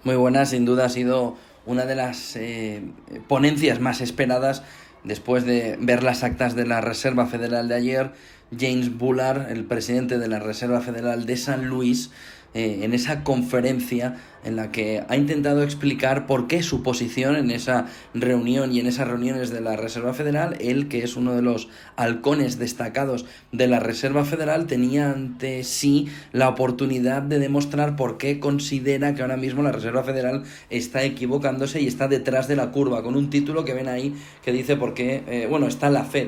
Muy buena, sin duda ha sido una de las ponencias más esperadas después de ver las actas de la Reserva Federal de ayer. James Bullard, el presidente de la Reserva Federal de San Luis, en esa conferencia en la que ha intentado explicar por qué su posición en esa reunión y en esas reuniones de la Reserva Federal, él, que es uno de los halcones destacados de la Reserva Federal, tenía ante sí la oportunidad de demostrar por qué considera que ahora mismo la Reserva Federal está equivocándose y está detrás de la curva, con un título que ven ahí que dice por qué, está la Fed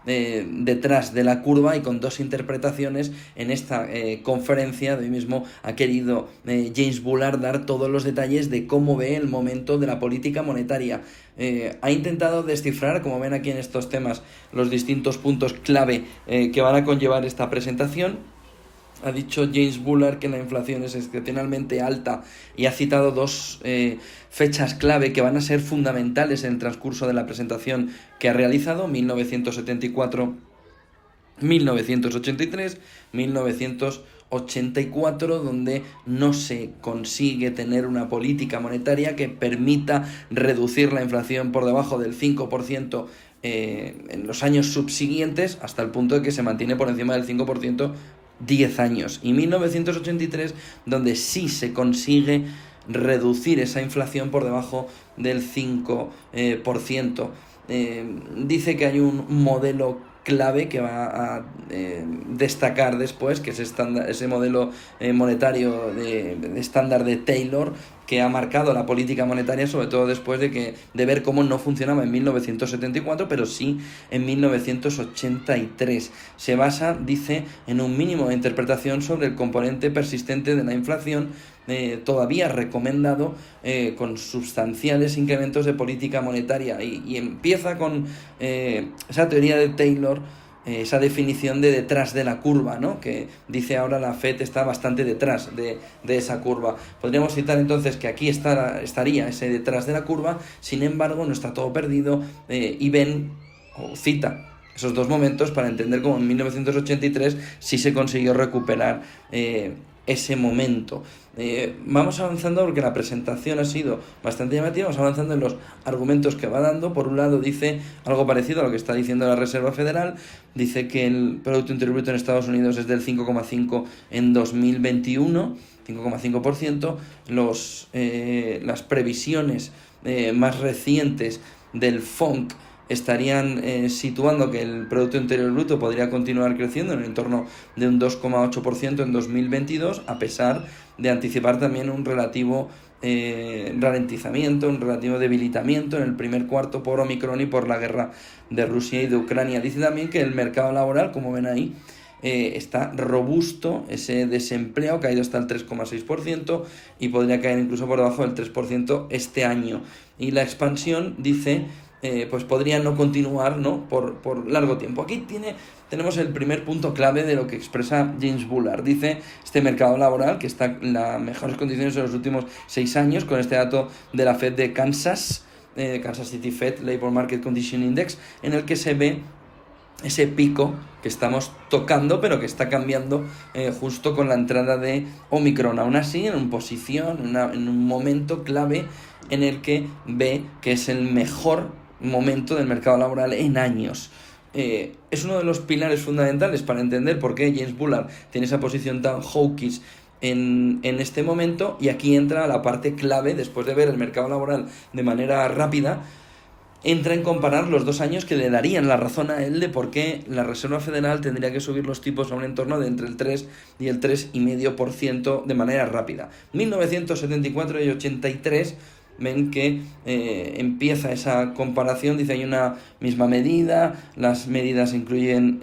detrás de la curva, y con dos interpretaciones en esta conferencia de hoy mismo ha querido James Bullard dar todos los detalles de cómo ve el momento de la política monetaria. Ha intentado descifrar, como ven aquí en estos temas, los distintos puntos clave que van a conllevar esta presentación. Ha dicho James Bullard que la inflación es excepcionalmente alta y ha citado dos fechas clave que van a ser fundamentales en el transcurso de la presentación que ha realizado: 1974, 1983, 1984, donde no se consigue tener una política monetaria que permita reducir la inflación por debajo del 5% en los años subsiguientes, hasta el punto de que se mantiene por encima del 5% 10 años. Y 1983, donde sí se consigue reducir esa inflación por debajo del 5%. Dice que hay un modelo clave que va a destacar después, que es ese modelo monetario de estándar de Taylor, que ha marcado la política monetaria, sobre todo después de ver cómo no funcionaba en 1974, pero sí en 1983. Se basa, dice, en un mínimo de interpretación sobre el componente persistente de la inflación, todavía recomendado, con sustanciales incrementos de política monetaria, y empieza con esa teoría de Taylor, esa definición de detrás de la curva, ¿no? Que dice ahora la Fed está bastante detrás de esa curva. Podríamos citar entonces que aquí estaría ese detrás de la curva. Sin embargo, no está todo perdido, y ven o cita esos dos momentos para entender cómo en 1983 sí se consiguió recuperar ese momento. Vamos avanzando porque la presentación ha sido bastante llamativa. Vamos avanzando en los argumentos que va dando. Por un lado, dice algo parecido a lo que está diciendo la Reserva Federal. Dice que el Producto Interior Bruto en Estados Unidos es del 5,5 en 2021, 5,5%. Las previsiones más recientes del FONC estarían situando que el Producto Interior Bruto podría continuar creciendo en el entorno de un 2,8% en 2022, a pesar de anticipar también un relativo ralentizamiento, un relativo debilitamiento en el primer cuarto por Omicron y por la guerra de Rusia y de Ucrania. Dice también que el mercado laboral, como ven ahí, está robusto. Ese desempleo ha caído hasta el 3,6% y podría caer incluso por debajo del 3% este año. Y la expansión, dice, pues podría no continuar, ¿no?, por largo tiempo. Aquí tenemos el primer punto clave de lo que expresa James Bullard. Dice, este mercado laboral, que está en las mejores condiciones en los últimos 6 años, con este dato de la Fed de Kansas, Kansas City Fed Labor Market Condition Index, en el que se ve ese pico que estamos tocando, pero que está cambiando justo con la entrada de Omicron. Aún así, en un momento clave en el que ve que es el mejor momento del mercado laboral en años. Es uno de los pilares fundamentales para entender por qué James Bullard tiene esa posición tan hawkish en este momento. Y aquí entra la parte clave. Después de ver el mercado laboral de manera rápida, entra en comparar los 2 años que le darían la razón a él de por qué la Reserva Federal tendría que subir los tipos a un entorno de entre el 3 y el 3,5% de manera rápida. 1974 y 83, ven que empieza esa comparación. Dice, hay una misma medida, las medidas incluyen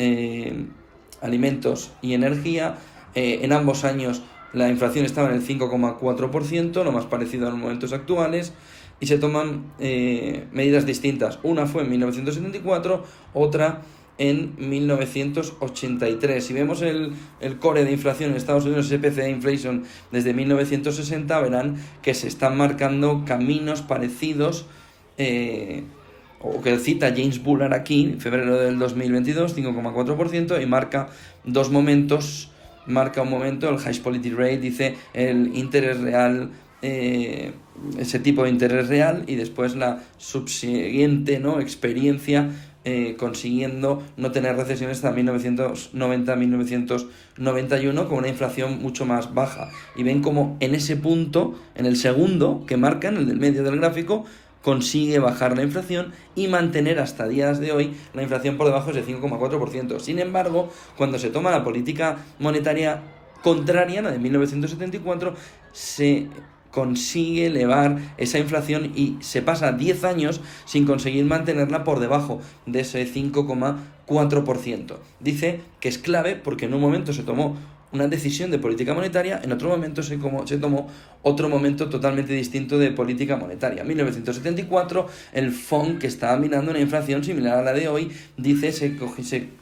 alimentos y energía. En ambos años la inflación estaba en el 5,4%, lo más parecido a los momentos actuales, y se toman medidas distintas. Una fue en 1974, otra en 1983. Si vemos el core de inflación en Estados Unidos, el PCE Inflation, desde 1960, verán que se están marcando caminos parecidos, o que cita James Bullard aquí, en febrero del 2022, 5,4%, y marca un momento, el Highest Policy Rate, dice el interés real ese tipo de interés real, y después la subsiguiente, ¿no?, experiencia consiguiendo no tener recesiones hasta 1990-1991 con una inflación mucho más baja. Y ven como en ese punto, en el segundo que marcan, el del medio del gráfico, consigue bajar la inflación y mantener hasta días de hoy la inflación por debajo de ese 5,4%. Sin embargo, cuando se toma la política monetaria contraria, la de 1974, se consigue elevar esa inflación y se pasa 10 años sin conseguir mantenerla por debajo de ese 5,4%. Dice que es clave porque en un momento se tomó una decisión de política monetaria, en otro momento se tomó otro momento totalmente distinto de política monetaria. En 1974, el FONC, que estaba mirando una inflación similar a la de hoy, dice se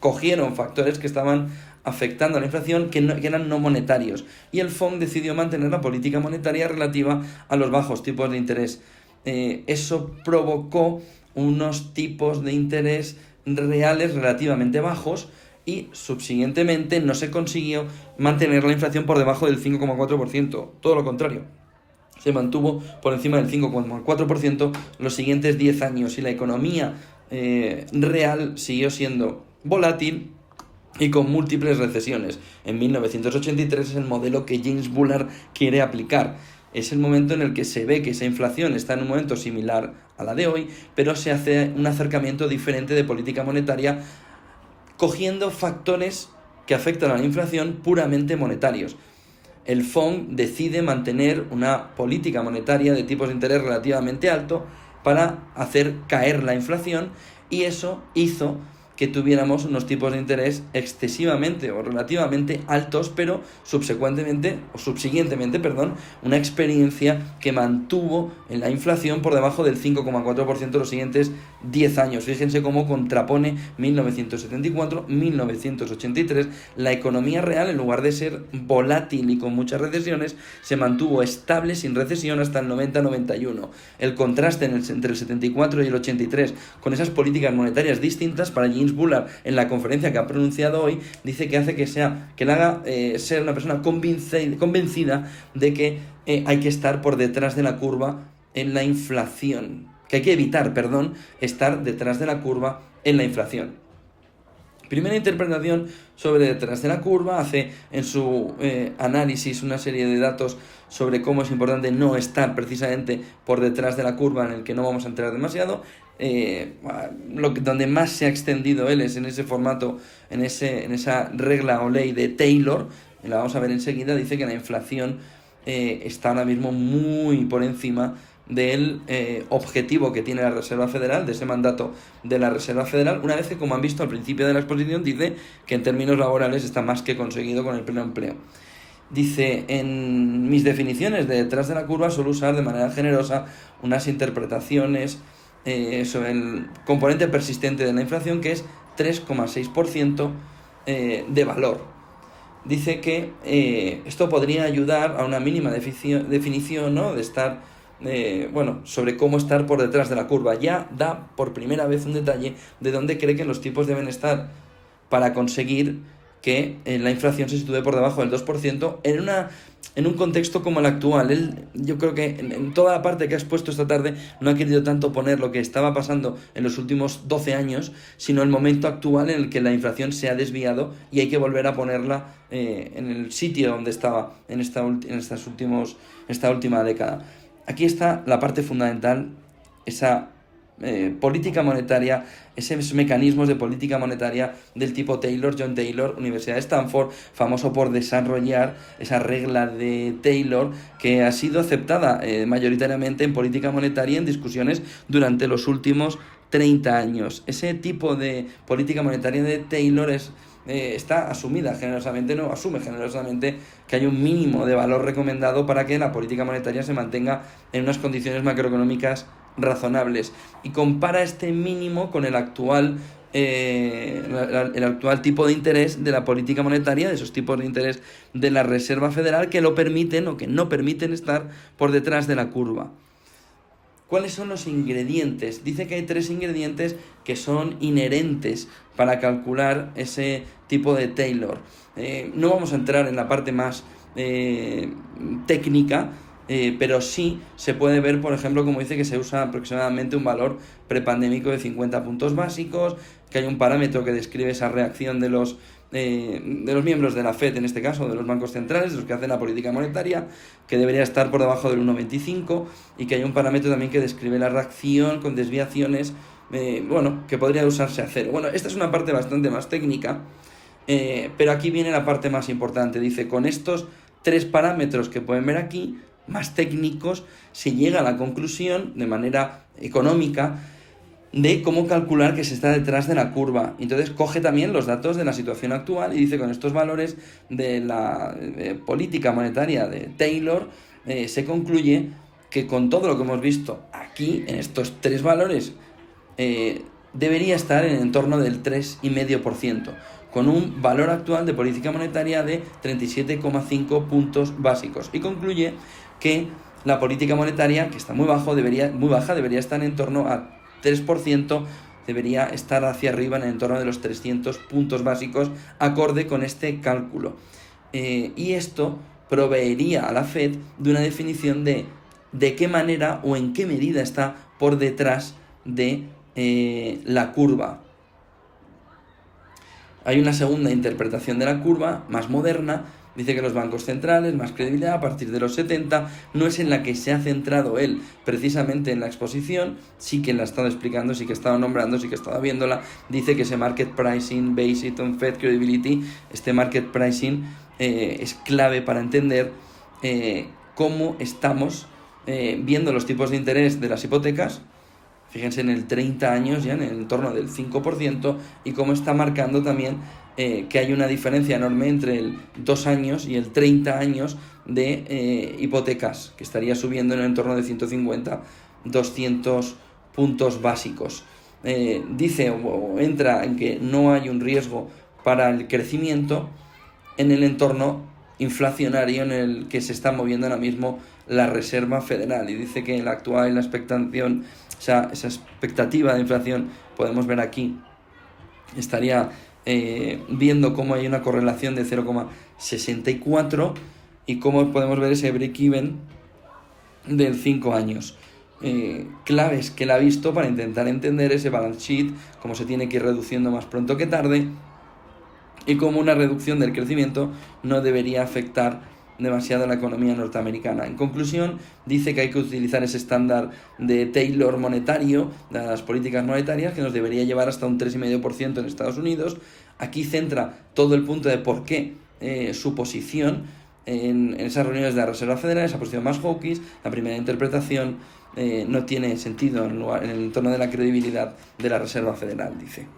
cogieron factores que estaban afectando a la inflación que eran no monetarios, y el FONC decidió mantener la política monetaria relativa a los bajos tipos de interés. Eso provocó unos tipos de interés reales relativamente bajos, y subsiguientemente no se consiguió mantener la inflación por debajo del 5,4%, todo lo contrario. Se mantuvo por encima del 5,4% los siguientes 10 años, y la economía real siguió siendo volátil y con múltiples recesiones. En 1983 es el modelo que James Bullard quiere aplicar. Es el momento en el que se ve que esa inflación está en un momento similar a la de hoy, pero se hace un acercamiento diferente de política monetaria, cogiendo factores que afectan a la inflación puramente monetarios. El FONC decide mantener una política monetaria de tipos de interés relativamente alto para hacer caer la inflación, y eso hizo que tuviéramos unos tipos de interés excesivamente o relativamente altos, pero subsiguientemente, una experiencia que mantuvo en la inflación por debajo del 5,4% los siguientes 10 años. Fíjense cómo contrapone 1974-1983. La economía real, en lugar de ser volátil y con muchas recesiones, se mantuvo estable sin recesión hasta el 90-91. El contraste entre el 74 y el 83 con esas políticas monetarias distintas, para James Bullard, en la conferencia que ha pronunciado hoy, dice que hace que le haga ser una persona convencida de que hay que estar por detrás de la curva en la inflación, que hay que evitar, estar detrás de la curva en la inflación. Primera interpretación sobre detrás de la curva, hace en su análisis una serie de datos sobre cómo es importante no estar precisamente por detrás de la curva, en el que no vamos a entrar demasiado. Donde más se ha extendido él es en ese formato, en esa regla o ley de Taylor, y la vamos a ver enseguida. Dice que la inflación está ahora mismo muy por encima del objetivo que tiene la Reserva Federal, de ese mandato de la Reserva Federal, una vez que, como han visto al principio de la exposición, dice que en términos laborales está más que conseguido con el pleno empleo. Dice: en mis definiciones de detrás de la curva suelo usar de manera generosa unas interpretaciones sobre el componente persistente de la inflación, que es 3,6% de valor. Dice que esto podría ayudar a una mínima definición, ¿no?, de estar sobre cómo estar por detrás de la curva. Ya da por primera vez un detalle de dónde cree que los tipos deben estar para conseguir que la inflación se sitúe por debajo del 2% en un contexto como el actual. Yo creo que en toda la parte que has puesto esta tarde no ha querido tanto poner lo que estaba pasando en los últimos 12 años, sino el momento actual en el que la inflación se ha desviado y hay que volver a ponerla en el sitio donde estaba en esta última década. Aquí está la parte fundamental, esa política monetaria, esos mecanismos de política monetaria del tipo Taylor, John Taylor, Universidad de Stanford, famoso por desarrollar esa regla de Taylor, que ha sido aceptada mayoritariamente en política monetaria en discusiones durante los últimos 30 años. Ese tipo de política monetaria de Taylor está asume generosamente que hay un mínimo de valor recomendado para que la política monetaria se mantenga en unas condiciones macroeconómicas razonables, y compara este mínimo con el actual tipo de interés de la política monetaria, de esos tipos de interés de la Reserva Federal, que lo permiten o que no permiten estar por detrás de la curva. ¿Cuáles son los ingredientes? Dice que hay 3 ingredientes que son inherentes para calcular ese tipo de Taylor. No vamos a entrar en la parte más técnica, pero sí se puede ver, por ejemplo, como dice, que se usa aproximadamente un valor prepandémico de 50 puntos básicos, que hay un parámetro que describe esa reacción de los miembros de la FED, en este caso, de los bancos centrales, de los que hacen la política monetaria, que debería estar por debajo del 1,25, y que hay un parámetro también que describe la reacción con desviaciones, que podría usarse a cero. Bueno, esta es una parte bastante más técnica, pero aquí viene la parte más importante. Dice, con estos 3 parámetros que pueden ver aquí, más técnicos, se llega a la conclusión de manera económica de cómo calcular que se está detrás de la curva. Entonces coge también los datos de la situación actual y dice, con estos valores de la política monetaria de Taylor, se concluye que con todo lo que hemos visto aquí, en estos 3 valores, debería estar en torno del 3,5%, con un valor actual de política monetaria de 37,5 puntos básicos. Y concluye que la política monetaria, que está muy baja, debería estar en torno a 3%, debería estar hacia arriba en el entorno de los 300 puntos básicos, acorde con este cálculo. Y esto proveería a la Fed de una definición de qué manera o en qué medida está por detrás de la curva. Hay una segunda interpretación de la curva, más moderna. Dice que los bancos centrales, más credibilidad a partir de los 70, no es en la que se ha centrado él precisamente en la exposición, sí que la ha estado explicando, sí que ha estado nombrando, sí que ha estado viéndola. Dice que ese market pricing based on Fed credibility, este market pricing es clave para entender cómo estamos viendo los tipos de interés de las hipotecas. Fíjense en el 30 años ya en el entorno del 5%, y cómo está marcando también que hay una diferencia enorme entre el 2 años y el 30 años de hipotecas, que estaría subiendo en el entorno de 150, 200 puntos básicos. Dice o entra en que no hay un riesgo para el crecimiento en el entorno inflacionario en el que se está moviendo ahora mismo la Reserva Federal, y dice que en la actual expectativa de inflación, podemos ver aquí, estaría viendo cómo hay una correlación de 0,64 y cómo podemos ver ese break-even del 5 años. Claves que él ha visto para intentar entender ese balance sheet, cómo se tiene que ir reduciendo más pronto que tarde, y cómo una reducción del crecimiento no debería afectar demasiado a la economía norteamericana. En conclusión, dice que hay que utilizar ese estándar de Taylor monetario, de las políticas monetarias, que nos debería llevar hasta un 3,5% en Estados Unidos. Aquí centra todo el punto de por qué su posición en esas reuniones de la Reserva Federal, esa posición más hawkish. La primera interpretación no tiene sentido en el entorno de la credibilidad de la Reserva Federal, dice.